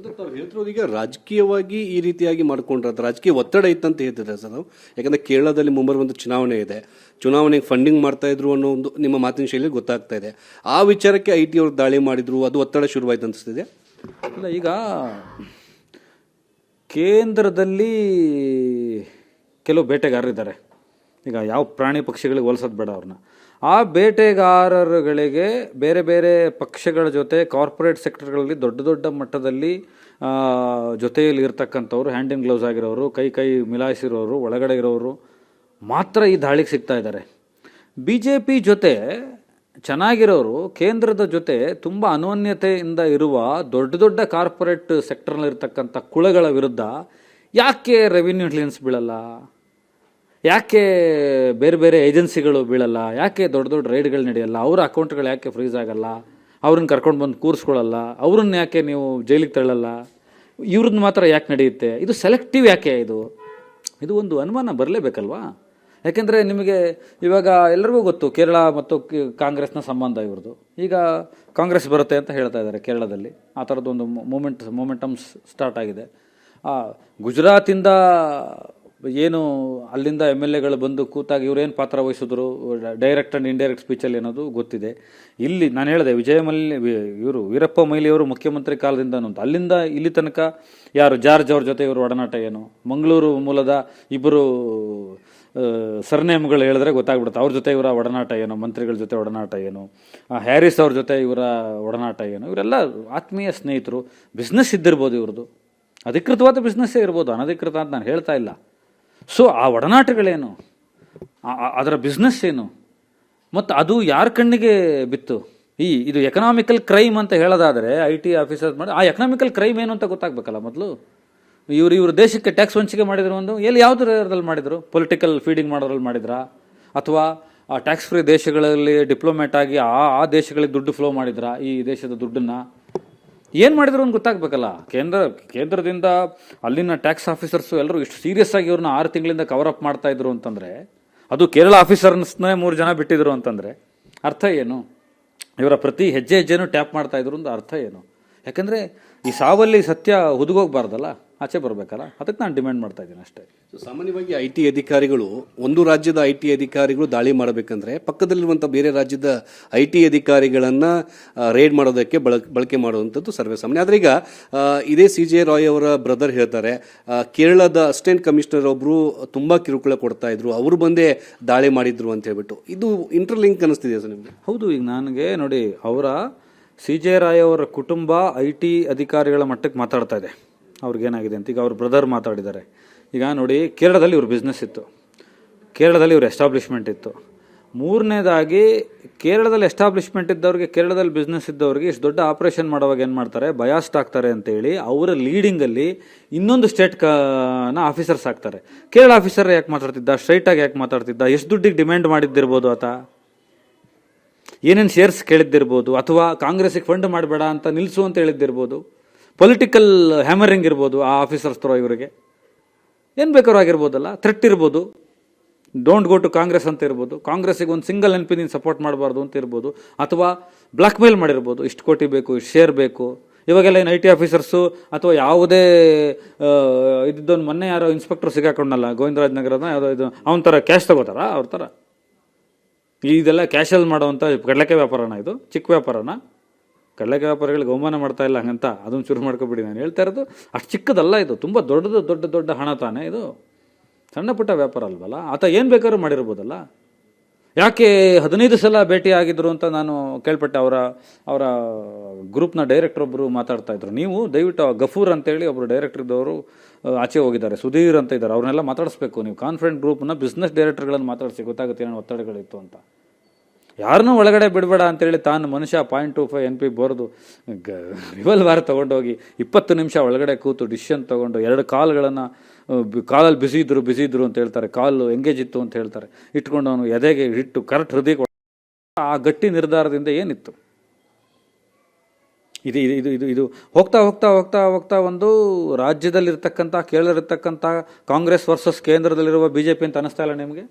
ಅಂದ್ರೆ ತಾವು ಹೇಳ್ತಿರೋದು ಈಗ ರಾಜಕೀಯವಾಗಿ ಈ ರೀತಿಯಾಗಿ ಮಾಡ್ಕೊಂಡ್ರೆ ರಾಜಕೀಯ ಒತ್ತಡ ಇತ್ತಂತ ಹೇಳ್ತಿದ್ರೆ ಸರ್ ನಾವು. ಯಾಕಂದ್ರೆ ಕೇರಳದಲ್ಲಿ ಮುಂಬರುವಂಥ ಚುನಾವಣೆ ಇದೆ, ಚುನಾವಣೆಗೆ ಫಂಡಿಂಗ್ ಮಾಡ್ತಾ ಇದ್ರು ಅನ್ನೋ ಒಂದು ನಿಮ್ಮ ಮಾತಿನ ಶೈಲಿ ಗೊತ್ತಾಗ್ತಾ ಇದೆ. ಆ ವಿಚಾರಕ್ಕೆ IT ಅವರು ದಾಳಿ ಮಾಡಿದ್ರು, ಅದು ಒತ್ತಡ ಶುರುವಾಯ್ತು ಅನಿಸ್ತಿದೆ. ಇಲ್ಲ, ಈಗ ಕೇಂದ್ರದಲ್ಲಿ ಕೆಲವು ಬೇಟೆಗಾರರಿದ್ದಾರೆ. ಈಗ ಯಾವ ಪ್ರಾಣಿ ಪಕ್ಷಿಗಳಿಗೆ ಹೋಲಿಸೋದು ಬೇಡ ಅವ್ರನ್ನ. ಆ ಬೇಟೆಗಾರರುಗಳಿಗೆ ಬೇರೆ ಬೇರೆ ಪಕ್ಷಗಳ ಜೊತೆ ಕಾರ್ಪೊರೇಟ್ ಸೆಕ್ಟರ್ಗಳಲ್ಲಿ ದೊಡ್ಡ ದೊಡ್ಡ ಮಟ್ಟದಲ್ಲಿ ಜೊತೆಯಲ್ಲಿ ಇರ್ತಕ್ಕಂಥವ್ರು, ಹ್ಯಾಂಡ್ ಇನ್ ಗ್ಲೌಸ್ ಆಗಿರೋರು, ಕೈ ಮಿಲಾಯಿಸಿರೋರು, ಒಳಗಡೆ ಇರೋರು ಮಾತ್ರ ಈ ದಾಳಿಗೆ ಸಿಗ್ತಾ ಇದ್ದಾರೆ. BJP ಜೊತೆ ಚೆನ್ನಾಗಿರೋರು ಕೇಂದ್ರದ ಜೊತೆ ತುಂಬ ಅನೋನ್ಯತೆಯಿಂದ ಇರುವ ದೊಡ್ಡ ದೊಡ್ಡ ಕಾರ್ಪೊರೇಟ್ ಸೆಕ್ಟರ್ನಲ್ಲಿರ್ತಕ್ಕಂಥ ಕುಳಗಳ ವಿರುದ್ಧ ಯಾಕೆ ರೆವಿನ್ಯೂ ಕ್ಲಿಯರೆನ್ಸ್ ಬೀಳಲ್ಲ, ಯಾಕೆ ಬೇರೆ ಬೇರೆ ಏಜೆನ್ಸಿಗಳು ಬೀಳಲ್ಲ, ಯಾಕೆ ದೊಡ್ಡ ದೊಡ್ಡ ರೈಡ್ಗಳು ನಡೆಯಲ್ಲ, ಅವ್ರ ಅಕೌಂಟ್ಗಳು ಯಾಕೆ ಫ್ರೀಸ್ ಆಗಲ್ಲ, ಅವ್ರನ್ನ ಕರ್ಕೊಂಡು ಬಂದು ಕೂರಿಸ್ಕೊಳ್ಳಲ್ಲ, ಅವ್ರನ್ನ ಯಾಕೆ ನೀವು ಜೈಲಿಗೆ ತಳ್ಳಲ್ಲ, ಇವ್ರದ್ದು ಮಾತ್ರ ಯಾಕೆ ನಡೆಯುತ್ತೆ, ಇದು ಸೆಲೆಕ್ಟಿವ್ ಯಾಕೆ, ಇದು ಒಂದು ಅನುಮಾನ ಬರಲೇಬೇಕಲ್ವಾ. ಯಾಕೆಂದರೆ ನಿಮಗೆ ಇವಾಗ ಎಲ್ಲರಿಗೂ ಗೊತ್ತು ಕೇರಳ ಮತ್ತು ಕಾಂಗ್ರೆಸ್ನ ಸಂಬಂಧ ಇವ್ರದ್ದು. ಈಗ ಕಾಂಗ್ರೆಸ್ ಬರುತ್ತೆ ಅಂತ ಹೇಳ್ತಾ ಇದ್ದಾರೆ ಕೇರಳದಲ್ಲಿ, ಆ ಥರದ್ದೊಂದು ಮೊಮೆಂಟಮ್ಸ್ ಸ್ಟಾರ್ಟ್ ಆಗಿದೆ. ಗುಜರಾತಿಂದ ಏನು ಅಲ್ಲಿಂದ MLAಗಳು ಬಂದು ಕೂತಾಗ ಇವರೇನು ಪಾತ್ರ ವಹಿಸಿದ್ರು ಡೈರೆಕ್ಟ್ ಆ್ಯಂಡ್ ಇಂಡೈರೆಕ್ಟ್ ಸ್ಪೀಚಲ್ಲಿ ಅನ್ನೋದು ಗೊತ್ತಿದೆ. ಇಲ್ಲಿ ನಾನು ಹೇಳಿದೆ ಇವರು ವೀರಪ್ಪ ಮೊಯ್ಲಿಯವರು ಮುಖ್ಯಮಂತ್ರಿ ಕಾಲದಿಂದನೂ ಅಂತ, ಅಲ್ಲಿಂದ ಇಲ್ಲಿ ತನಕ ಯಾರು ಜಾರ್ಜ್ ಅವ್ರ ಜೊತೆ ಇವರು ಒಡನಾಟ ಏನು, ಮಂಗಳೂರು ಮೂಲದ ಇಬ್ಬರು ಸರ್ನೇಮ್ಗಳು ಹೇಳಿದ್ರೆ ಗೊತ್ತಾಗ್ಬಿಡುತ್ತೆ ಅವ್ರ ಜೊತೆ ಇವರ ಒಡನಾಟ ಏನು, ಮಂತ್ರಿಗಳ ಜೊತೆ ಒಡನಾಟ ಏನು, ಹ್ಯಾರಿಸ್ ಅವ್ರ ಜೊತೆ ಇವರ ಒಡನಾಟ ಏನು, ಇವರೆಲ್ಲ ಆತ್ಮೀಯ ಸ್ನೇಹಿತರು. ಬಿಸ್ನೆಸ್ ಇದ್ದಿರ್ಬೋದು ಇವ್ರದ್ದು, ಅಧಿಕೃತವಾದ ಬಿಸ್ನೆಸ್ಸೇ ಇರ್ಬೋದು, ಅನಧಿಕೃತ ಅಂತ ನಾನು ಹೇಳ್ತಾ ಇಲ್ಲ. ಸೊ ಆ ಒಡನಾಟಗಳೇನು, ಅದರ ಬಿಸ್ನೆಸ್ ಏನು, ಮತ್ತು ಅದು ಯಾರ ಕಣ್ಣಿಗೆ ಬಿತ್ತು. ಇದು ಎಕನಾಮಿಕಲ್ ಕ್ರೈಮ್ ಅಂತ ಹೇಳೋದಾದರೆ IT ಆಫೀಸರ್ಸ್ ಮಾಡಿ ಆ ಎಕನಾಮಿಕಲ್ ಕ್ರೈಮ್ ಏನು ಅಂತ ಗೊತ್ತಾಗಬೇಕಲ್ಲ ಮೊದಲು. ಇವರು ದೇಶಕ್ಕೆ ಟ್ಯಾಕ್ಸ್ ವಂಚಿಕೆ ಮಾಡಿದ್ರು, ಯಾವುದ್ರಲ್ಲಿ ಮಾಡಿದ್ರು, ಪೊಲಿಟಿಕಲ್ ಫೀಡಿಂಗ್ ಮಾಡೋದ್ರಲ್ಲಿ ಮಾಡಿದ್ರಾ, ಅಥವಾ ಆ ಟ್ಯಾಕ್ಸ್ ಫ್ರೀ ದೇಶಗಳಲ್ಲಿ ಡಿಪ್ಲೊಮೇಟ್ ಆಗಿ ಆ ದೇಶಗಳಿಗೆ ದುಡ್ಡು ಫ್ಲೋ ಮಾಡಿದ್ರಾ, ಈ ದೇಶದ ದುಡ್ಡನ್ನು ಏನು ಮಾಡಿದ್ರು ಅಂತ ಗೊತ್ತಾಗಬೇಕಲ್ಲ. ಕೇಂದ್ರದಿಂದ ಅಲ್ಲಿನ ಟ್ಯಾಕ್ಸ್ ಆಫೀಸರ್ಸು ಎಲ್ಲರೂ ಇಷ್ಟು ಸೀರಿಯಸ್ ಆಗಿ ಇವ್ರನ್ನ 6 ತಿಂಗಳಿಂದ ಕವರಪ್ ಮಾಡ್ತಾ ಇದ್ರು ಅಂತಂದರೆ, ಅದು ಕೇರಳ ಆಫೀಸರ್ಸ್ನೇ 3 ಜನ ಬಿಟ್ಟಿದ್ರು ಅಂತಂದರೆ ಅರ್ಥ ಏನು, ಇವರ ಪ್ರತಿ ಹೆಜ್ಜೆನೂ ಟ್ಯಾಪ್ ಮಾಡ್ತಾ ಇದ್ರು ಅಂತ ಅರ್ಥ ಏನು. ಯಾಕಂದರೆ ಈ ಸಾವಲ್ಲಿ ಸತ್ಯ ಹುದುಗೋಗ್ಬಾರ್ದಲ್ಲ, ಆಚೆ ಬರಬೇಕಲ್ಲ, ಅದಕ್ಕೆ ನಾನು ಡಿಮ್ಯಾಂಡ್ ಮಾಡ್ತಾ ಇದ್ದೀನಿ ಅಷ್ಟೇ. ಸಾಮಾನ್ಯವಾಗಿ IT ಅಧಿಕಾರಿಗಳು, ಒಂದು ರಾಜ್ಯದ IT ಅಧಿಕಾರಿಗಳು ದಾಳಿ ಮಾಡಬೇಕಂದ್ರೆ ಪಕ್ಕದಲ್ಲಿರುವಂಥ ಬೇರೆ ರಾಜ್ಯದ IT ಅಧಿಕಾರಿಗಳನ್ನು ರೇಡ್ ಮಾಡೋದಕ್ಕೆ ಬಳಕೆ ಮಾಡುವಂಥದ್ದು ಸರ್ವೇ ಸಾಮಾನ್ಯ. ಆದರೆ ಈಗ ಇದೇ CJ ರಾಯ್ ಅವರ ಬ್ರದರ್ ಹೇಳ್ತಾರೆ, ಕೇರಳದ ಅಸಿಸ್ಟೆಂಟ್ ಕಮಿಷನರ್ ಒಬ್ಬರು ತುಂಬ ಕಿರುಕುಳ ಕೊಡ್ತಾ ಇದ್ರು, ಅವರು ಬಂದೇ ದಾಳಿ ಮಾಡಿದ್ರು ಅಂತ ಹೇಳ್ಬಿಟ್ಟು, ಇದು ಇಂಟರ್ಲಿಂಕ್ ಅನ್ನಿಸ್ತಿದೆ ಸರ್ ನಿಮಗೆ? ಹೌದು, ಈಗ ನನಗೆ ನೋಡಿ, ಅವರ CJ ರಾಯ್ ಅವರ ಕುಟುಂಬ IT ಅಧಿಕಾರಿಗಳ ಮಟ್ಟಕ್ಕೆ ಮಾತಾಡ್ತಾ ಇದೆ, ಅವ್ರಿಗೇನಾಗಿದೆ ಅಂತ. ಈಗ ಅವ್ರ ಬ್ರದರ್ ಮಾತಾಡಿದ್ದಾರೆ. ಈಗ ನೋಡಿ, ಕೇರಳದಲ್ಲಿ ಇವ್ರ ಬಿಸ್ನೆಸ್ ಇತ್ತು, ಕೇರಳದಲ್ಲಿ ಇವ್ರ ಎಸ್ಟಾಬ್ಲಿಷ್ಮೆಂಟ್ ಇತ್ತು. ಮೂರನೇದಾಗಿ ಕೇರಳದಲ್ಲಿ ಎಸ್ಟಾಬ್ಲಿಷ್ಮೆಂಟ್ ಇದ್ದವ್ರಿಗೆ, ಕೇರಳದಲ್ಲಿ ಬಿಸ್ನೆಸ್ ಇದ್ದವ್ರಿಗೆ ಇಷ್ಟು ದೊಡ್ಡ ಆಪರೇಷನ್ ಮಾಡುವಾಗ ಏನು ಮಾಡ್ತಾರೆ, ಬಯಾಸ್ಟ್ ಆಗ್ತಾರೆ ಅಂತೇಳಿ ಅವರ ಲೀಡಿಂಗಲ್ಲಿ ಇನ್ನೊಂದು ಸ್ಟೇಟ್ನ ಆಫೀಸರ್ಸ್ ಆಗ್ತಾರೆ. ಕೇರಳ ಆಫೀಸರ್ ಯಾಕೆ ಮಾತಾಡ್ತಿದ್ದ, ಸ್ಟ್ರೈಟಾಗಿ ಯಾಕೆ ಮಾತಾಡ್ತಿದ್ದ, ಎಷ್ಟು ದುಡ್ಡಿಗೆ ಡಿಮ್ಯಾಂಡ್ ಮಾಡಿದ್ದಿರ್ಬೋದು ಆತ, ಏನೇನು ಶೇರ್ಸ್ ಕೇಳಿದ್ದಿರ್ಬೋದು, ಅಥವಾ ಕಾಂಗ್ರೆಸ್ಸಿಗೆ ಫಂಡ್ ಮಾಡಬೇಡ ಅಂತ ನಿಲ್ಲಿಸು ಅಂತ ಹೇಳಿದ್ದಿರ್ಬೋದು, ಪೊಲಿಟಿಕಲ್ ಹ್ಯಾಮರಿಂಗ್ ಇರ್ಬೋದು ಆ ಆಫೀಸರ್ಸ್ ಥ್ರೋ, ಇವರಿಗೆ ಏನು ಬೇಕಾದ್ರೂ ಆಗಿರ್ಬೋದಲ್ಲ, ಥ್ರೆಟ್ ಇರ್ಬೋದು, ಡೋಂಟ್ ಗೋ ಟು ಕಾಂಗ್ರೆಸ್ ಅಂತ ಇರ್ಬೋದು, ಕಾಂಗ್ರೆಸ್ಸಿಗೆ ಒಂದು ಸಿಂಗಲ್ MP ನೀನು ಸಪೋರ್ಟ್ ಮಾಡಬಾರ್ದು ಅಂತ ಇರ್ಬೋದು, ಅಥವಾ ಬ್ಲ್ಯಾಕ್ ಮೇಲ್ ಮಾಡಿರ್ಬೋದು, ಇಷ್ಟು ಕೋಟಿ ಬೇಕು, ಇಷ್ಟು ಶೇರ್ ಬೇಕು. ಇವಾಗೆಲ್ಲ ಏನು IT ಆಫೀಸರ್ಸು ಅಥವಾ ಯಾವುದೇ ಇದ್ದೊಂದು ಮೊನ್ನೆ ಯಾರೋ ಇನ್ಸ್ಪೆಕ್ಟರ್ ಸಿಗಾಕೊಂಡಲ್ಲ ಗೋವಿಂದರಾಜ್ ನಗರದ, ಯಾವುದೋ ಇದು ಅವನ ಥರ ಕ್ಯಾಶ್ ತಗೋತಾರ ಅವ್ರ ಥರ. ಇದೆಲ್ಲ ಕ್ಯಾಶಲ್ಲಿ ಮಾಡೋವಂಥ ಕಡಲೆಕಾಯಿ ವ್ಯಾಪಾರನ, ಇದು ಚಿಕ್ಕ ವ್ಯಾಪಾರನ, ಕಡಲೆಕಾಯಿ ವ್ಯಾಪಾರಿಗಳಿಗೆ ಅವಮಾನ ಮಾಡ್ತಾ ಇಲ್ಲ ಹಂಗಂತ ಅದನ್ನು ಶುರು ಮಾಡ್ಕೊಬಿಡಿ. ನಾನು ಹೇಳ್ತಾ ಇರೋದು ಅಷ್ಟು ಚಿಕ್ಕದಲ್ಲ, ಇದು ತುಂಬ ದೊಡ್ಡದು, ದೊಡ್ಡ ದೊಡ್ಡ ಹಣ ತಾನೇ, ಇದು ಸಣ್ಣ ಪುಟ್ಟ ವ್ಯಾಪಾರ ಅಲ್ವಲ್ಲ. ಆತ ಏನು ಬೇಕಾದ್ರೂ ಮಾಡಿರ್ಬೋದಲ್ಲ. ಯಾಕೆ 15 ಸಲ ಭೇಟಿ ಆಗಿದ್ರು ಅಂತ ನಾನು ಕೇಳ್ಪಟ್ಟೆ. ಅವರ ಗ್ರೂಪ್ನ ಡೈರೆಕ್ಟರ್ ಒಬ್ಬರು ಮಾತಾಡ್ತಾ ಇದ್ರು, ನೀವು ದಯವಿಟ್ಟು ಗಫೂರ್ ಅಂತೇಳಿ ಒಬ್ಬರು ಡೈರೆಕ್ಟರ್ ಇದ್ದವರು ಆಚೆ ಹೋಗಿದ್ದಾರೆ, ಸುಧೀರ್ ಅಂತ ಇದ್ದಾರೆ, ಅವ್ರನ್ನೆಲ್ಲ ಮಾತಾಡಿಸ್ಬೇಕು ನೀವು. ಕಾನ್ಫರೆನ್ಸ್ ಗ್ರೂಪ್ನ ಬಿಸ್ನೆಸ್ ಡೈರೆಕ್ಟರ್ಗಳನ್ನು ಮಾತಾಡಿಸಿ, ಗೊತ್ತಾಗುತ್ತೆ ಏನೇನು ಒತ್ತಡಗಳಿತ್ತು ಅಂತ. ಯಾರನ್ನೂ ಒಳಗಡೆ ಬಿಡಬೇಡ ಅಂತೇಳಿ ತಾನು ಮನುಷ್ಯ 0.25 NP ಬರೆದು ರಿವಲ್ವಾರ್ ತೊಗೊಂಡೋಗಿ 20 ನಿಮಿಷ ಒಳಗಡೆ ಕೂತು ಡಿಸಿಷನ್ ತೊಗೊಂಡು 2 ಕಾಲ್ಗಳನ್ನು ಕಾಲಲ್ಲಿ ಬಿಸಿ ಇದ್ರು ಅಂತ ಹೇಳ್ತಾರೆ, ಕಾಲು ಎಂಗೇಜ್ ಇತ್ತು ಅಂತ ಹೇಳ್ತಾರೆ, ಇಟ್ಕೊಂಡು ಅವನು ಎದೆಗೆ ಇಟ್ಟು ಕರೆಕ್ಟ್ ಹೃದಯ, ಆ ಗಟ್ಟಿ ನಿರ್ಧಾರದಿಂದ ಏನಿತ್ತು. ಇದು ಹೋಗ್ತಾ ಹೋಗ್ತಾ ಹೋಗ್ತಾ ಹೋಗ್ತಾ ಒಂದು ರಾಜ್ಯದಲ್ಲಿರ್ತಕ್ಕಂಥ, ಕೇರಳದಲ್ಲಿರ್ತಕ್ಕಂಥ ಕಾಂಗ್ರೆಸ್ ವರ್ಸಸ್ ಕೇಂದ್ರದಲ್ಲಿರುವ BJP ಅಂತ ಅನ್ನಿಸ್ತಾ ಇಲ್ಲ ನಿಮಗೆ?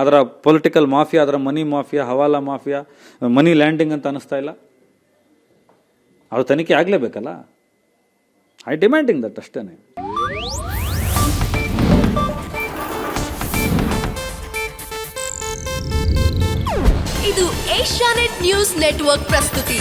ಅದರ ಪೊಲಿಟಿಕಲ್ ಮಾಫಿಯಾ, ಅದರ ಮನಿ ಮಾಫಿಯಾ, ಹವಾಲಾ ಮಾಫಿಯಾ, ಮನಿ ಲ್ಯಾಂಡಿಂಗ್ ಅಂತ ಅನ್ನಿಸ್ತಾ ಇಲ್ಲ? ಅದು ತನಿಖೆ ಆಗಲೇಬೇಕಲ್ಲ. ಐ ಡಿಮ್ಯಾಂಡಿಂಗ್ ದಟ್ ಅಷ್ಟೇ. ಇದು ಏಷ್ಯಾನೆಟ್ ನ್ಯೂಸ್ ನೆಟ್ವರ್ಕ್ ಪ್ರಸ್ತುತಿ.